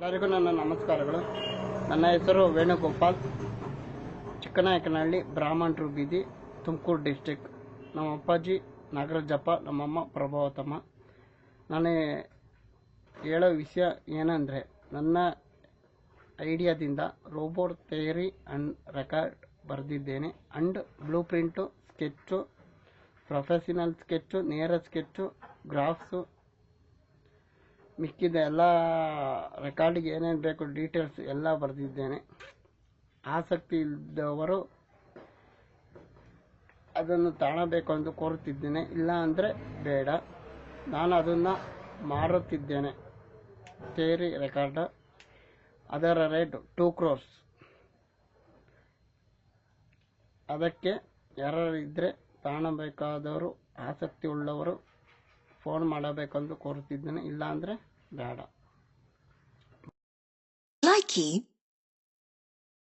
ಎಲ್ಲರಿಗೂ ನನ್ನ ನಮಸ್ಕಾರಗಳು. ನನ್ನ ಹೆಸರು ವೇಣುಗೋಪಾಲ್, ಚಿಕ್ಕನಾಯಕನಹಳ್ಳಿ, ಬ್ರಾಹ್ಮಣರು ಬೀದಿ, ತುಮಕೂರು ಡಿಸ್ಟಿಕ್. ನಮ್ಮ ಅಪ್ಪಾಜಿ ನಾಗರಾಜಪ್ಪ, ನಮ್ಮಮ್ಮ ಪ್ರಭಾವತಮ್ಮ. ನಾನು ಹೇಳೋ ವಿಷಯ ಏನಂದರೆ, ನನ್ನ ಐಡಿಯಾದಿಂದ ರೋಬೋಟ್ ಥಿಯರಿ ಆ್ಯಂಡ್ ರೆಕಾರ್ಡ್ ಬರೆದಿದ್ದೇನೆ. And blue print, sketch, professional sketch, ನೇರ ಸ್ಕೆಚ್ಚು, ಗ್ರಾಫ್ಸು, ಮಿಕ್ಕಿದ ಎಲ್ಲ ರೆಕಾರ್ಡಿಗೆ ಏನೇನು ಬೇಕು ಡೀಟೇಲ್ಸ್ ಎಲ್ಲ ಬರೆದಿದ್ದೇನೆ. ಆಸಕ್ತಿ ಇದ್ದವರು ಅದನ್ನು ತಾಣಬೇಕು ಎಂದು ಕೋರುತ್ತಿದ್ದೇನೆ. ಇಲ್ಲ ಅಂದರೆ ಬೇಡ. ನಾನು ಅದನ್ನು ಮಾರುತ್ತಿದ್ದೇನೆ. ಥಿಯರಿ ರೆಕಾರ್ಡ್, ಅದರ ರೇಟ್ 2 crores. ಅದಕ್ಕೆ ಯಾರಿದ್ದರೆ ತಾಣಬೇಕಾದವರು, ಆಸಕ್ತಿ ಉಳ್ಳವರು ಫೋನ್ ಮಾಡಬೇಕೆಂದು ಕೋರುತ್ತಿದ್ದೇನೆ. ಇಲ್ಲ ಅಂದರೆ ಬೇಡ. Likey